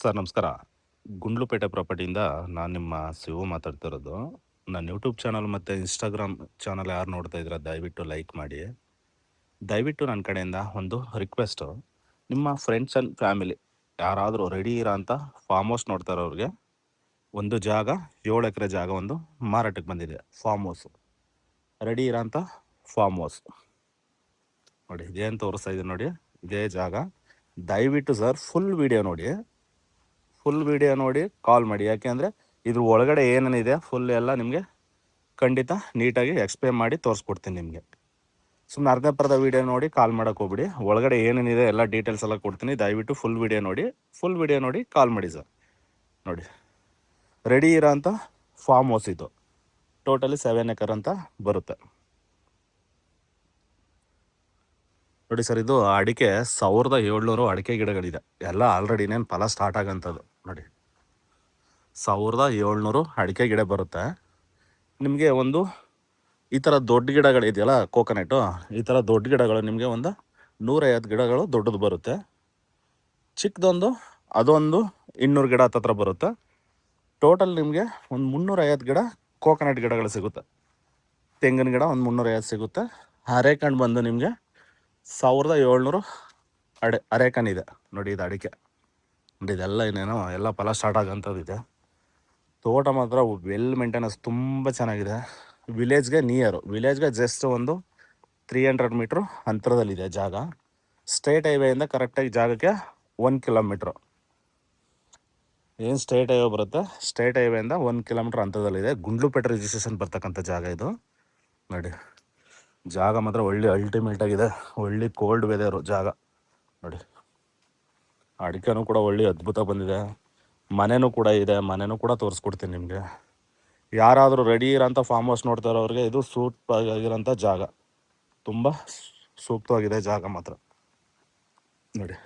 Sir ನಮಸ್ಕಾರ. ಗುಂಡ್ಲುಪೇಟೆ ಪ್ರಾಪರ್ಟಿಯಿಂದ ನಾನು ನಿಮ್ಮ ಶಿವು ಮಾತಾಡ್ತಿರೋದು. ನನ್ನ ಯೂಟ್ಯೂಬ್ ಚಾನಲ್ ಮತ್ತು ಇನ್ಸ್ಟಾಗ್ರಾಮ್ ಚಾನಲ್ ಯಾರು ನೋಡ್ತಾ ಇದ್ದೀರಾ ದಯವಿಟ್ಟು ಲೈಕ್ ಮಾಡಿ. ದಯವಿಟ್ಟು ನನ್ನ ಕಡೆಯಿಂದ ಒಂದು ರಿಕ್ವೆಸ್ಟು, ನಿಮ್ಮ ಫ್ರೆಂಡ್ಸ್ ಆ್ಯಂಡ್ ಫ್ಯಾಮಿಲಿ ಯಾರಾದರೂ ರೆಡಿ ಇರೋ ಅಂಥ ಫಾರ್ಮ್ ಹೌಸ್ ನೋಡ್ತಾ ಇರೋರಿಗೆ ಒಂದು ಜಾಗ 7 ಎಕರೆ ಜಾಗ ಒಂದು ಮಾರಾಟಕ್ಕೆ ಬಂದಿದೆ. ಫಾರ್ಮ್ ಹೌಸು ರೆಡಿ ಇರೋಂಥ ಫಾರ್ಮ್ ಹೌಸ್ ನೋಡಿ, ಇದೇನು ತೋರಿಸ್ತಾ ಇದೆ ನೋಡಿ, ಇದೇ ಜಾಗ. ದಯವಿಟ್ಟು ಸರ್ ಫುಲ್ ವಿಡಿಯೋ ನೋಡಿ ಕಾಲ್ ಮಾಡಿ. ಯಾಕೆಂದರೆ ಇದ್ರ ಒಳಗಡೆ ಏನೇನಿದೆ ಫುಲ್ ಎಲ್ಲ ನಿಮಗೆ ಖಂಡಿತ ನೀಟಾಗಿ ಎಕ್ಸ್ಪ್ಲೇನ್ ಮಾಡಿ ತೋರಿಸ್ಕೊಡ್ತೀನಿ ನಿಮಗೆ. ಸುಮ್ಮನೆ ಅರ್ಧಂಬರ್ಧ ವೀಡಿಯೋ ನೋಡಿ ಕಾಲ್ ಮಾಡೋಕೆ ಹೋಗ್ಬಿಡಿ. ಒಳಗಡೆ ಏನೇನಿದೆ ಎಲ್ಲ ಡೀಟೇಲ್ಸ್ ಎಲ್ಲ ಕೊಡ್ತೀನಿ. ದಯವಿಟ್ಟು ಫುಲ್ ವಿಡಿಯೋ ನೋಡಿ ಕಾಲ್ ಮಾಡಿ ಸರ್. ನೋಡಿ, ರೆಡಿ ಇರೋಂಥ ಫಾರ್ಮ್ ಹೌಸ್ ಇದು. ಟೋಟಲಿ 7 ಎಕರ್ ಅಂತ ಬರುತ್ತೆ ನೋಡಿ ಸರ್. ಇದು ಅಡಿಕೆ 1700 ಅಡಿಕೆ ಗಿಡಗಳಿದೆ. ಎಲ್ಲ ಆಲ್ರೆಡಿ ಇನ್ನೇನು ಫಲ ಸ್ಟಾರ್ಟ್ ಆಗೋಂಥದ್ದು ನೋಡಿ. 1700 ಅಡಿಕೆ ಗಿಡ ಬರುತ್ತೆ ನಿಮಗೆ. ಒಂದು ಈ ಥರ ದೊಡ್ಡ ಗಿಡಗಳಿದೆಯಲ್ಲ ಕೋಕೋನಟ್ಟು, ಈ ಥರ ದೊಡ್ಡ ಗಿಡಗಳು ನಿಮಗೆ ಒಂದು 150 ಗಿಡಗಳು ದೊಡ್ಡದು ಬರುತ್ತೆ. ಚಿಕ್ಕದೊಂದು ಅದೊಂದು 200 ಗಿಡ ಹತ್ತತ್ರ ಬರುತ್ತೆ. ಟೋಟಲ್ ನಿಮಗೆ ಒಂದು 350 ಗಿಡ ಕೋಕೋನಟ್ ಗಿಡಗಳು ಸಿಗುತ್ತೆ. ತೆಂಗಿನ ಗಿಡ ಒಂದು 350 ಸಿಗುತ್ತೆ. ಅರೇಕಂಡು ಬಂದು ನಿಮಗೆ 1700 ಅರೇಕನ್ ಇದೆ ನೋಡಿ. ಇದು ಅಡಿಕೆ ನೋಡಿ, ಇದೆಲ್ಲ ಇನ್ನೇನೋ ಎಲ್ಲ ಫಲ ಸ್ಟಾರ್ಟ್ ಆಗೋಂಥದ್ದು ಇದೆ. ತೋಟ ಮಾತ್ರ ವೆಲ್ ಮೇಂಟೆನೆನ್ಸ್ ತುಂಬ ಚೆನ್ನಾಗಿದೆ. ವಿಲೇಜ್ಗೆ ಜಸ್ಟ್ ಒಂದು 300 ಮೀಟ್ರ್ ಅಂತರದಲ್ಲಿದೆ ಜಾಗ. ಸ್ಟೇಟ್ ಹೈವೇಯಿಂದ ಕರೆಕ್ಟಾಗಿ ಜಾಗಕ್ಕೆ 1 ಕಿಲೋಮೀಟ್ರು ಏನು ಸ್ಟೇಟ್ ಹೈವೇ ಬರುತ್ತೆ. ಸ್ಟೇಟ್ ಹೈವೇಯಿಂದ 1 ಕಿಲೋಮೀಟ್ರ್ ಅಂತರದಲ್ಲಿದೆ. ಗುಂಡ್ಲುಪೇಟೆ ರಿಜಿಸ್ಟ್ರೇಷನ್ ಬರ್ತಕ್ಕಂಥ ಜಾಗ ಇದು ನೋಡಿ. ಜಾಗ ಮಾತ್ರ ಒಳ್ಳೆ ಅಲ್ಟಿಮೇಟ್ ಆಗಿದೆ. ಒಳ್ಳೆ ಕೋಲ್ಡ್ ವೆದರು ಜಾಗ ನೋಡಿ. ಅಡಿಕೆನೂ ಕೂಡ ಒಳ್ಳೆ ಅದ್ಭುತ ಬಂದಿದೆ. ಮನೆಯೂ ಕೂಡ ಇದೆ. ಮನೆಯೂ ಕೂಡ ತೋರಿಸ್ಕೊಡ್ತೀನಿ ನಿಮಗೆ. ಯಾರಾದರೂ ರೆಡಿ ಇರೋಂಥ ಫಾರ್ಮ್ ಹೌಸ್ ನೋಡ್ತಾ ಇರೋರಿಗೆ ಇದು ಸೂಕ್ತವಾಗಿರೋಂಥ ಜಾಗ. ತುಂಬ ಸೂಕ್ತವಾಗಿದೆ ಜಾಗ ಮಾತ್ರ ನೋಡಿ.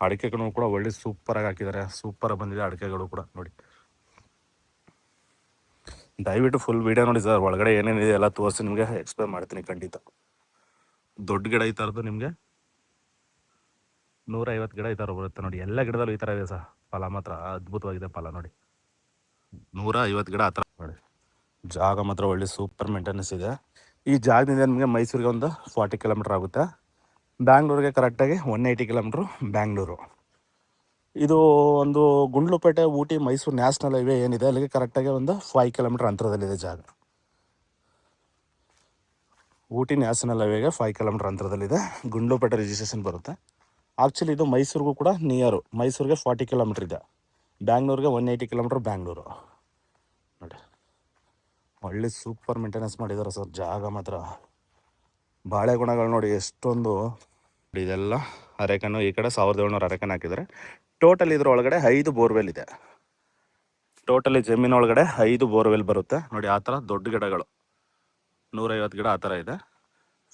ಅಡಿಕೆಗಳು ಕೂಡ ಒಳ್ಳೆ ಸೂಪರಾಗಿ ಹಾಕಿದ್ದಾರೆ. ಸೂಪರಾಗಿ ಬಂದಿದೆ ಅಡಿಕೆಗಳು ಕೂಡ ನೋಡಿ. ದಯವಿಟ್ಟು ಫುಲ್ ವಿಡಿಯೋ ನೋಡಿ ಸರ್. ಒಳಗಡೆ ಏನೇನಿದೆ ಎಲ್ಲ ತೋರಿಸಿ ನಿಮಗೆ ಎಕ್ಸ್ಪ್ಲೇನ್ ಮಾಡ್ತೀನಿ ಖಂಡಿತ. ದೊಡ್ಡ ಗಿಡ ಈ ಥರದ್ದು ನಿಮಗೆ 150 ಗಿಡ ಈ ಥರ ಬರುತ್ತೆ ನೋಡಿ. ಎಲ್ಲ ಗಿಡದಲ್ಲೂ ಈ ಥರ ಇದೆ ಸರ್. ಫಲ ಮಾತ್ರ ಅದ್ಭುತವಾಗಿದೆ ಫಲ ನೋಡಿ. 150 ಗಿಡ ಆ ಥರ ನೋಡಿ. ಜಾಗ ಮಾತ್ರ ಒಳ್ಳೆ ಸೂಪರ್ ಮೇಂಟೆನೆನ್ಸ್ ಇದೆ. ಈ ಜಾಗದಿಂದ ನಿಮಗೆ ಮೈಸೂರಿಗೆ ಒಂದು 40 ಕಿಲೋಮೀಟ್ರ್ ಆಗುತ್ತೆ. ಬ್ಯಾಂಗ್ಳೂರಿಗೆ ಕರೆಕ್ಟಾಗಿ 180 ಕಿಲೋಮೀಟ್ರು ಬ್ಯಾಂಗ್ಳೂರು. ಇದು ಒಂದು ಗುಂಡ್ಲುಪೇಟೆ ಊಟಿ ಮೈಸೂರು ನ್ಯಾಷನಲ್ ಹೈವೇ ಏನಿದೆ ಅಲ್ಲಿಗೆ ಕರೆಕ್ಟಾಗಿ ಒಂದು 5 ಕಿಲೋಮೀಟ್ರ್ ಅಂತರದಲ್ಲಿದೆ ಜಾಗ. ಊಟಿ ನ್ಯಾಷನಲ್ ಹೈವೇಗೆ 5 ಕಿಲೋಮೀಟ್ರ್ ಅಂತರದಲ್ಲಿದೆ. ಗುಂಡ್ಲುಪೇಟೆ ರಿಜಿಸ್ಟ್ರೇಷನ್ ಬರುತ್ತೆ. ಆ್ಯಕ್ಚುಲಿ ಇದು ಮೈಸೂರಿಗೂ ಕೂಡ ನಿಯರು. ಮೈಸೂರಿಗೆ 40 ಕಿಲೋಮೀಟ್ರ್ ಇದೆ. ಬ್ಯಾಂಗ್ಳೂರಿಗೆ 180 ಕಿಲೋಮೀಟ್ರ್ ಬ್ಯಾಂಗ್ಳೂರು ನೋಡಿ. ಒಳ್ಳೆ ಸೂಪರ್ ಮೇಂಟೆನೆನ್ಸ್ ಮಾಡಿದ್ದಾರೆ ಸರ್. ಜಾಗ ಮಾತ್ರ ಬಾಳೆ ಗುಣಗಳು ನೋಡಿ ಎಷ್ಟೊಂದು. ಇದೆಲ್ಲ ಅರೆಕನ್ನು ಈ ಕಡೆ 1700 ಅರೆಕನ್ ಹಾಕಿದ್ದಾರೆ. ಟೋಟಲ್ ಇದ್ರೊಳಗಡೆ 5 ಬೋರ್ವೆಲ್ ಇದೆ. ಟೋಟಲಿ ಜಮೀನೊಳಗಡೆ 5 ಬೋರ್ವೆಲ್ ಬರುತ್ತೆ ನೋಡಿ. ಆ ಥರ ದೊಡ್ಡ ಗಿಡಗಳು 150 ಗಿಡ ಆ ಥರ ಇದೆ.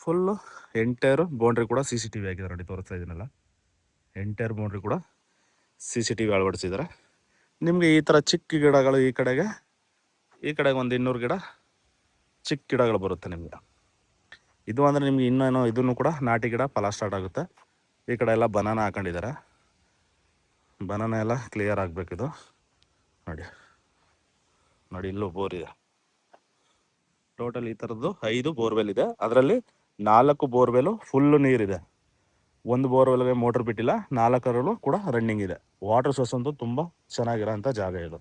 ಫುಲ್ಲು ಎಂಟೈರು ಬೌಂಡ್ರಿ ಕೂಡ CCTV ಹಾಕಿದ್ದಾರೆ ನೋಡಿ. ತೋರಿಸ್ತಾ ಇದೀನಲ್ಲ, ಎಂಟೈರ್ ಬೌಂಡ್ರಿ ಕೂಡ CCTV ಅಳವಡಿಸಿದ್ದಾರೆ. ನಿಮಗೆ ಈ ಥರ ಚಿಕ್ಕ ಗಿಡಗಳು ಈ ಕಡೆಗೆ ಒಂದು 200 ಗಿಡ ಚಿಕ್ಕ ಗಿಡಗಳು ಬರುತ್ತೆ ನಿಮಗೆ. ಇದು ಅಂದರೆ ನಿಮ್ಗೆ ಇನ್ನೇನೋ ಇದನ್ನು ಕೂಡ ನಾಟಿ ಗಿಡ ಫಲ ಸ್ಟಾರ್ಟ್ ಆಗುತ್ತೆ. ಈ ಕಡೆ ಎಲ್ಲ ಬನಾನ ಹಾಕೊಂಡಿದ್ದಾರೆ. ಬನಾನ ಎಲ್ಲ ಕ್ಲಿಯರ್ ಆಗಬೇಕಿದು ನೋಡಿ. ಇಲ್ಲೂ ಬೋರ್ ಇದೆ. ಟೋಟಲ್ ಈ ಥರದ್ದು 5 ಬೋರ್ವೆಲ್ ಇದೆ. ಅದರಲ್ಲಿ 4 ಬೋರ್ವೆಲು ಫುಲ್ಲು ನೀರಿದೆ. 1 ಬೋರ್ವೆಲ್ಗೆ ಮೋಟ್ರ್ ಬಿಟ್ಟಿಲ್ಲ. 4 ಕೂಡ ರನ್ನಿಂಗ್ ಇದೆ. ವಾಟರ್ ಸೋರ್ಸ್ ಅಂತೂ ತುಂಬ ಚೆನ್ನಾಗಿರೋಂಥ ಜಾಗ ಇದು.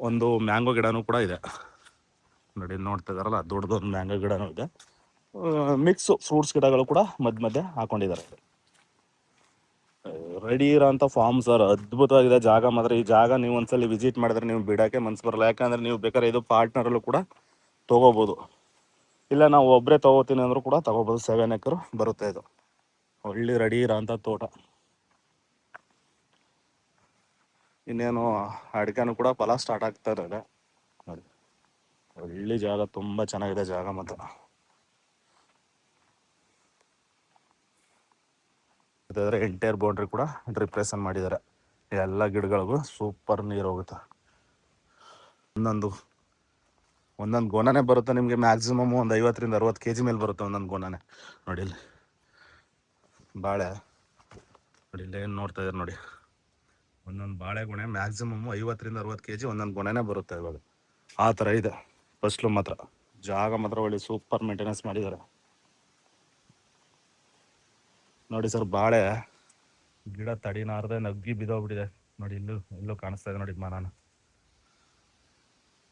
ಒಂದು ಮ್ಯಾಂಗೋ ಗಿಡನೂ ಕೂಡ ಇದೆ ನೋಡಿ. ನೋಡ್ತಾ ಇದ್ದಾರಲ್ಲ, ದೊಡ್ಡದೊಂದು ಮ್ಯಾಂಗೋ ಗಿಡನೂ ಇದೆ. ಮಿಕ್ಸು ಫ್ರೂಟ್ಸ್ ಗಿಡಗಳು ಕೂಡ ಮಧ್ಯೆ ಹಾಕೊಂಡಿದ್ದಾರೆ. ರೆಡಿ ಇರೋಂಥ ಫಾರ್ಮ್ ಸರ್. ಅದ್ಭುತವಾಗಿದೆ ಜಾಗ ಮಾತ್ರ. ಈ ಜಾಗ ನೀವು ಒಂದ್ಸಲಿ ವಿಸಿಟ್ ಮಾಡಿದ್ರೆ ನೀವು ಬಿಡೋಕ್ಕೆ ಮನ್ಸು ಬರಲ್ಲ. ಯಾಕಂದರೆ ನೀವು ಬೇಕಾದ್ರೆ ಇದು ಪಾರ್ಟ್ನರಲ್ಲೂ ಕೂಡ ತೊಗೋಬೋದು. ಇಲ್ಲ ನಾವು ಒಬ್ಬರೇ ತೊಗೋತೀನಿ ಅಂದರೂ ಕೂಡ ತೊಗೋಬೋದು. 7 ಎಕರ್ ಬರುತ್ತೆ ಇದು. ಒಳ್ಳೆ ರೆಡಿ ಇರೋಂಥ ತೋಟ. ಇನ್ನೇನು ಅಡಿಕೆನೂ ಕೂಡ ಫಲ ಸ್ಟಾರ್ಟ್ ಆಗ್ತಾ ಇದೆ ನೋಡಿ. ಒಳ್ಳೆ ಜಾಗ, ತುಂಬ ಚೆನ್ನಾಗಿದೆ ಜಾಗ ಮಾತ್ರ. ಅದಾದರೆ ಎಂಟೈರ್ ಬೌಂಡ್ರಿ ಕೂಡ ಡ್ರಿಪ್ರೇಷನ್ ಮಾಡಿದ್ದಾರೆ. ಎಲ್ಲ ಗಿಡಗಳಿಗೂ ಸೂಪರ್ ನೀರು ಹೋಗುತ್ತೆ. ಒಂದೊಂದು ಗೊನನೆ ಬರುತ್ತೆ ನಿಮಗೆ. ಮ್ಯಾಕ್ಸಿಮಮ್ ಒಂದು 50ರಿಂದ 60 kg ಮೇಲೆ ಬರುತ್ತೆ ಒಂದೊಂದು ಗೊನನೆ ನೋಡಿ. ಇಲ್ಲಿ ಬಾಳೆ ನೋಡಿ ಇಲ್ಲೇ ಏನು ನೋಡ್ತಾ ಇದ್ದಾರೆ ನೋಡಿ, ಒಂದೊಂದು ಬಾಳೆಗೊನೆ ಮ್ಯಾಕ್ಸಿಮಮ್ 50-60 kg ಒಂದೊಂದು ಗೊನೆನೇ ಬರುತ್ತೆ ಇವಾಗ. ಆ ಥರ ಇದೆ ಫಸ್ಲು ಮಾತ್ರ. ಜಾಗ ಮಾತ್ರ ಒಳ್ಳೆ ಸೂಪರ್ ಮೇಂಟೆನೆನ್ಸ್ ಮಾಡಿದ್ದಾರೆ ನೋಡಿ ಸರ್. ಬಾಳೆ ಗಿಡ ತಡಿನಾರದೆ ನಗ್ಗಿ ಬಿದ್ದೋಗ್ಬಿಟ್ಟಿದೆ ನೋಡಿ. ಇಲ್ಲೂ ಕಾಣಿಸ್ತಾ ಇದೆ ನೋಡಿ ಮನಾನ.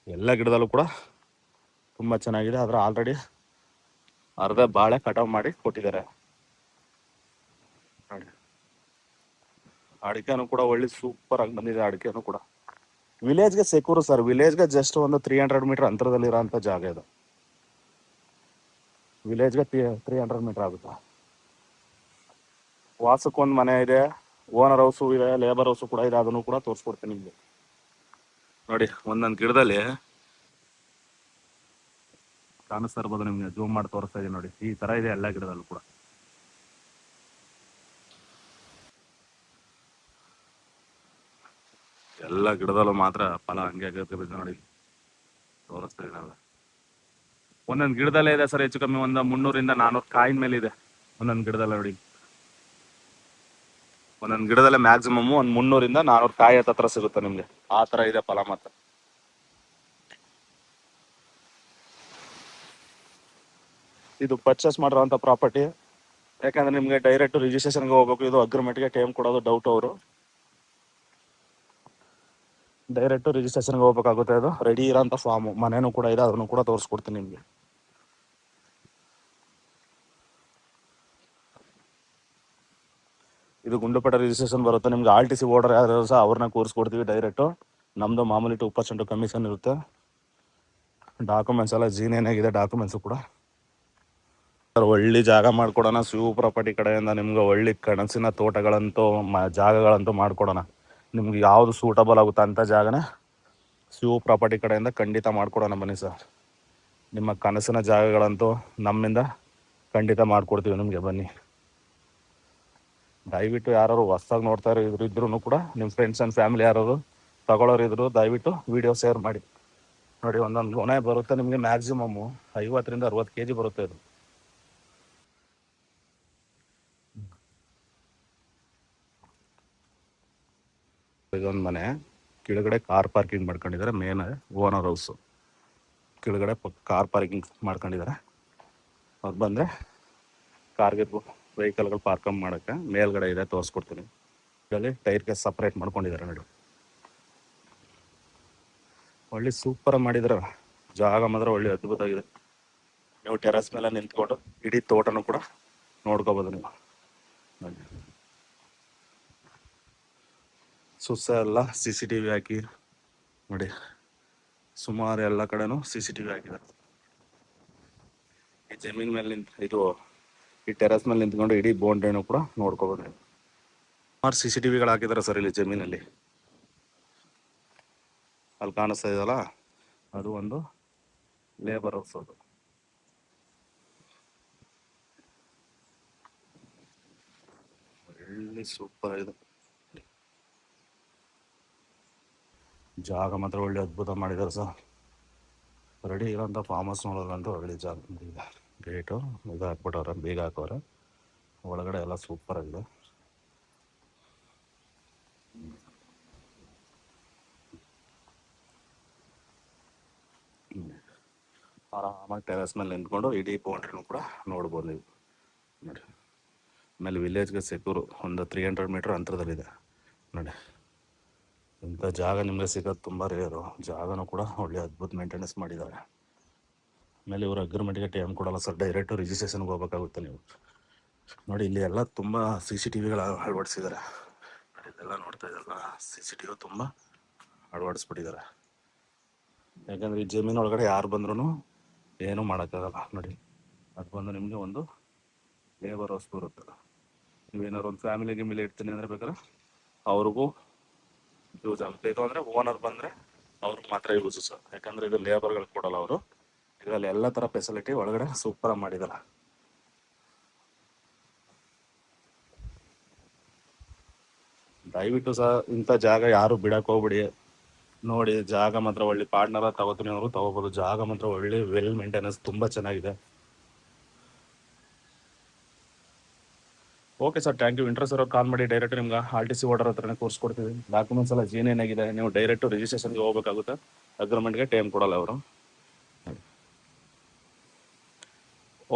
ಎಲ್ಲ ಗಿಡದಲ್ಲೂ ಕೂಡ ತುಂಬ ಚೆನ್ನಾಗಿದೆ. ಆದರೆ ಆಲ್ರೆಡಿ ಅರ್ಧ ಬಾಳೆ ಕಟಾವು ಮಾಡಿ ಕೊಟ್ಟಿದ್ದಾರೆ ನೋಡಿ. ಅಡಿಕೆನೂ ಕೂಡ ಒಳ್ಳೆ ಸೂಪರ್ ಆಗಿ ಬಂದಿದೆ. ಅಡಿಕೆನೂ ಕೂಡ ವಿಲೇಜ್ಗೆ ಸೆಕ್ಯೂರು ಸರ್. ವಿಲೇಜ್ಗೆ ಜಸ್ಟ್ ಒಂದು 300 ಮೀಟರ್ ಅಂತರದಲ್ಲಿರೋಂಥ ಜಾಗ ಇದು. ವಿಲೇಜ್ಗೆ 300 ಮೀಟರ್ ಆಗುತ್ತೆ. ವಾಸಕ್ಕೊಂದು ಮನೆ ಇದೆ, ಓನರ್ ಹೌಸು ಇದೆ, ಲೇಬರ್ ಹೌಸು ಕೂಡ ಇದೆ. ಅದನ್ನು ಕೂಡ ತೋರಿಸ್ಕೊಡ್ತೀನಿ ನಿಮಗೆ ನೋಡಿ. ಒಂದೊಂದು ಗಿಡದಲ್ಲಿ ಕಾಣಿಸ್ತಾ ಇರ್ಬೋದು ನಿಮ್ಗೆ, ಜೂಮ್ ಮಾಡಿ ತೋರಿಸ್ತಾ ಇದೆ ನೋಡಿ. ಈ ತರ ಇದೆ ಎಲ್ಲ ಗಿಡದಲ್ಲೂ ಕೂಡ. ಎಲ್ಲ ಗಿಡದಲ್ಲೂ ಮಾತ್ರ ಫಲ ಹಂಗೆ ನೋಡಿ ತೋರಿಸ್ತಾ ಇದೆ. ಒಂದೊಂದು ಗಿಡದಲ್ಲೇ ಇದೆ ಸರ್ ಹೆಚ್ಚು ಕಮ್ಮಿ ಒಂದು 300-400 ಕಾಯಿನ ಮೇಲೆ ಇದೆ ಒಂದೊಂದು ಗಿಡದಲ್ಲ ನೋಡಿ. ಒಂದೊಂದು ಗಿಡದಲ್ಲೇ ಮ್ಯಾಕ್ಸಿಮಮ್ ಒಂದು 300-400 ಕಾಯಿ ಹತ್ರ ಸಿಗುತ್ತೆ ನಿಮ್ಗೆ. ಆ ತರ ಇದೆ ಫಲ ಮಾತ್ರ. ಇದು ಪರ್ಚೇಸ್ ಮಾಡಿರೋಂಥ ಪ್ರಾಪರ್ಟಿ. ಯಾಕಂದ್ರೆ ನಿಮ್ಗೆ ಡೈರೆಕ್ಟ್ ರಿಜಿಸ್ಟ್ರೇಷನ್ಗೆ ಹೋಗ್ಬೇಕು. ಇದು ಅಗ್ರಿಮೆಂಟ್ಗೆ ಟೈಮ್ ಕೊಡೋದು ಡೌಟ್. ಅವರು ಡೈರೆಕ್ಟ್ ರಿಜಿಸ್ಟ್ರೇಷನ್ಗೆ ಹೋಗ್ಬೇಕಾಗುತ್ತೆ. ಅದು ರೆಡಿ ಇರೋಂಥ ಫಾರ್ಮು ಮನೇನೂ ಕೂಡ ಇದೆ, ಅದನ್ನು ಕೂಡ ತೋರಿಸ್ಕೊಡ್ತೀನಿ ನಿಮಗೆ. ಇದು ಗುಂಡ್ಲುಪೇಟೆ ರಿಜಿಸ್ಟ್ರೇಷನ್ ಬರುತ್ತೆ ನಿಮ್ಗೆ. RTC ಓರ್ಡರ್ ಯಾರು ಸಹ ಅವ್ರನ್ನ ಕೂರಿಸ್ಕೊಡ್ತೀವಿ ಡೈರೆಕ್ಟು. ನಮ್ಮದು ಮಾಮೂಲಿ 2% ಕಮಿಷನ್ ಇರುತ್ತೆ. ಡಾಕ್ಯುಮೆಂಟ್ಸ್ ಎಲ್ಲ ಏನಾಗಿದೆ ಡಾಕ್ಯುಮೆಂಟ್ಸು ಕೂಡ ಒಳ್ಳೆ ಜಾಗ ಮಾಡ್ಕೊಡೋಣ. ಶಿವ ಪ್ರಾಪರ್ಟಿ ಕಡೆಯಿಂದ ನಿಮ್ಗೆ ಒಳ್ಳೆ ಕನಸಿನ ತೋಟಗಳಂತೂ ಜಾಗಗಳಂತೂ ಮಾಡ್ಕೊಡೋಣ. ನಿಮ್ಗೆ ಯಾವುದು ಸೂಟಬಲ್ ಆಗುತ್ತೆ ಅಂಥ ಜಾಗನೇ ಶಿವ ಪ್ರಾಪರ್ಟಿ ಕಡೆಯಿಂದ ಖಂಡಿತ ಮಾಡ್ಕೊಡೋಣ. ಬನ್ನಿ ಸರ್, ನಿಮ್ಮ ಕನಸಿನ ಜಾಗಗಳಂತೂ ನಮ್ಮಿಂದ ಖಂಡಿತ ಮಾಡಿಕೊಡ್ತೀವಿ ನಿಮಗೆ. ಬನ್ನಿ ದಯವಿಟ್ಟು ಯಾರು ಹೊಸ್ದಾಗಿ ನೋಡ್ತಾ ಇದ್ರು ಕೂಡ ನಿಮ್ಮ ಫ್ರೆಂಡ್ಸ್ ಆ್ಯಂಡ್ ಫ್ಯಾಮಿಲಿ ಯಾರು ತಗೊಳ್ಳೋರು ಇದ್ರು ದಯವಿಟ್ಟು ವಿಡಿಯೋ ಶೇರ್ ಮಾಡಿ ನೋಡಿ. ಒಂದೊಂದು ಗೊನೆ ಬರುತ್ತೆ ನಿಮಗೆ ಮ್ಯಾಕ್ಸಿಮಮ್ಮು 50-60 kg ಬರುತ್ತೆ ಇದು. ಇದೊಂದು ಮನೆ ಕೆಳಗಡೆ ಕಾರ್ ಪಾರ್ಕಿಂಗ್ ಮಾಡ್ಕೊಂಡಿದ್ದಾರೆ. ಮೇನ್ ಓನರ್ ಹೌಸು ಕೆಳಗಡೆ ಕಾರ್ ಪಾರ್ಕಿಂಗ್ ಮಾಡ್ಕೊಂಡಿದ್ದಾರೆ. ಅವ್ರು ಬಂದರೆ ಕಾರ್ಗೆ ವೆಹಿಕಲ್ಗಳು ಪಾರ್ಕ್ ಮಾಡೋಕ್ಕೆ ಮೇಲ್ಗಡೆ ಇದೆ, ತೋರಿಸ್ಕೊಡ್ತೀನಿ. ಇದರಲ್ಲಿ ಟೈರ್ಗೆ ಸಪ್ರೇಟ್ ಮಾಡ್ಕೊಂಡಿದ್ದಾರೆ ನೋಡಿ. ಒಳ್ಳೆ ಸೂಪರ್ ಮಾಡಿದ್ರೆ ಜಾಗ ಮಾತ್ರ ಒಳ್ಳೆ ಅದ್ಭುತ ಆಗಿದೆ. ನೀವು ಟೆರಸ್ ಮೇಲೆ ನಿಂತ್ಕೊಂಡು ಇಡೀ ತೋಟನೂ ಕೂಡ ನೋಡ್ಕೋಬೋದು ನೀವು ನೋಡಿ. ಸುತ್ತ ಎಲ್ಲ CCTV ಹಾಕಿ ನೋಡಿ. ಸುಮಾರು ಎಲ್ಲ ಕಡೆನೂ CCTV ಹಾಕಿದ್ದಾರೆ. ಈ ಜಮೀನ್ ಮೇಲೆ ಈ ಟೆರಸ್ ಮೇಲೆ ನಿಂತ್ಕೊಂಡು ಇಡೀ ಬೌಂಡ್ರಿನೂ ಕೂಡ ನೋಡ್ಕೋಬೋದು. ಸುಮಾರು CCTVಗಳು ಹಾಕಿದ್ದಾರೆ ಸರ್ ಇಲ್ಲಿ ಜಮೀನಲ್ಲಿ. ಅಲ್ಲಿ ಕಾಣಿಸ್ತಾ ಇದೆಯಲ್ಲ ಅದು ಒಂದು ಲೇಬರ್ ಹೌಸ್. ಅದು ಒಳ್ಳೆ ಸೂಪರ್ ಆಗಿದೆ ಜಾಗ ಮಾತ್ರ. ಒಳ್ಳೆ ಅದ್ಭುತ ಮಾಡಿದ್ದಾರೆ ಸರ್. ರೆಡಿ ಇರೋಂಥ ಫಾರ್ಮ್ ಹೌಸ್ ನೋಡೋದಂತೂ ಒಳ್ಳೆ ಜಾಗ. ಗೇಟು ಇದು ಹಾಕ್ಬಿಟ್ಟವ್ರೆ, ಬೀಗ ಹಾಕವ್ರೆ. ಒಳಗಡೆ ಎಲ್ಲ ಸೂಪರ್ ಆಗಿದೆ. ಆರಾಮಾಗಿ ಟೆರಸ್ ಮೇಲೆ ನಿಂತ್ಕೊಂಡು ಇಡೀ ಬೌಂಡ್ರಿನೂ ಕೂಡ ನೋಡ್ಬೋದು ನೀವು ನೋಡಿ. ಆಮೇಲೆ ವಿಲೇಜ್ಗೆ ಸೆಕ್ಯೂರು ಒಂದು 300 ಮೀಟರ್ ಅಂತರದಲ್ಲಿದೆ ನೋಡಿ. ಇಂಥ ಜಾಗ ನಿಮಗೆ ಸಿಗೋದು ತುಂಬ ರೇರು. ಜಾಗನೂ ಕೂಡ ಒಳ್ಳೆ ಅದ್ಭುತ ಮೇಂಟೆನೆನ್ಸ್ ಮಾಡಿದ್ದಾರೆ. ಆಮೇಲೆ ಇವರು ಅಗ್ರಿಮೆಂಟ್ಗೆ ಟೈಮ್ ಕೊಡಲ್ಲ ಸರ್, ಡೈರೆಕ್ಟು ರಿಜಿಸ್ಟ್ರೇಷನ್ಗೆ ಹೋಗ್ಬೇಕಾಗುತ್ತೆ ನೀವು ನೋಡಿ. ಇಲ್ಲಿ ಎಲ್ಲ ತುಂಬ CCTVಗಳು ಅಳವಡಿಸಿದ್ದಾರೆ. ಇದೆಲ್ಲ ನೋಡ್ತಾ ಇದ್ದಲ್ಲ CCTV ತುಂಬ ಅಳವಡಿಸ್ಬಿಟ್ಟಿದ್ದಾರೆ. ಯಾಕಂದರೆ ಈ ಜಮೀನು ಒಳಗಡೆ ಯಾರು ಬಂದ್ರೂ ಏನೂ ಮಾಡೋಕ್ಕಾಗಲ್ಲ ನೋಡಿ. ಅದು ಬಂದು ನಿಮಗೆ ಒಂದು ಲೇಬರ್ ಹೌಸ್ ಬರುತ್ತೆ. ನೀವೇನಾದ್ರು ಒಂದು ಫ್ಯಾಮಿಲಿ ಗಿಮಿಲಿ ಇಡ್ತೀನಿ ಅಂದರೆ ಬೇಕಾದ್ರೆ ಅವ್ರಿಗೂ ಯೂಸ್ ಆಗುತ್ತೆ. ಇದು ಅಂದರೆ ಓನರ್ ಬಂದರೆ ಅವ್ರಿಗೆ ಮಾತ್ರ ಯೂಸು ಸರ್. ಯಾಕಂದರೆ ಇದು ಲೇಬರ್ಗಳು ಕೊಡಲ್ಲ ಅವರು. ಇದರಲ್ಲಿ ಎಲ್ಲ ಥರ ಫೆಸಿಲಿಟಿ ಒಳಗಡೆ ಸೂಪರಾಗಿ ಮಾಡಿದ್ದಾರೆ. ದಯವಿಟ್ಟು ಸಹ ಇಂಥ ಜಾಗ ಯಾರು ಬಿಡಕ್ಕೆ ಹೋಗ್ಬಿಡಿ ನೋಡಿ. ಜಾಗ ಮಾತ್ರ ಒಳ್ಳೆ ಪಾರ್ಟ್ನರ ತಗೋತೀನಿ ಅವರು ತಗೋಬೋದು. ಜಾಗ ಮಾತ್ರ ಒಳ್ಳೆ ವೆಲ್ ಮೇಂಟೆನೆನ್ಸ್ ತುಂಬ ಚೆನ್ನಾಗಿದೆ. Okay sir, thank you. Interest ಇರೋ ಕಾಲ್ ಮಾಡಿ, ಡೈರೆಕ್ಟ್ ನಿಮ್ಗೆ RTC ಓಡರ್ ಹತ್ರನೇ ತೋರಿಸ್ಕೊಡ್ತೀವಿ. ಡಾಕ್ಯುಮೆಂಟ್ಸ್ ಎಲ್ಲ ಏನೇನಾಗಿದೆ, ನೀವು ಡೈರೆಕ್ಟು ರಿಜಿಸ್ಟ್ರೇಷನ್ಗೆ ಹೋಗ್ಬೇಕಾಗುತ್ತೆ. ಅಗ್ರಿಮೆಂಟ್ಗೆ ಟೈಮ್ ಕೊಡಲ್ಲ ಅವರು.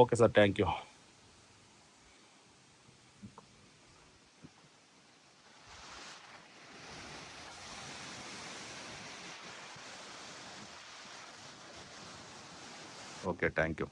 Okay sir, thank you. Okay, thank you.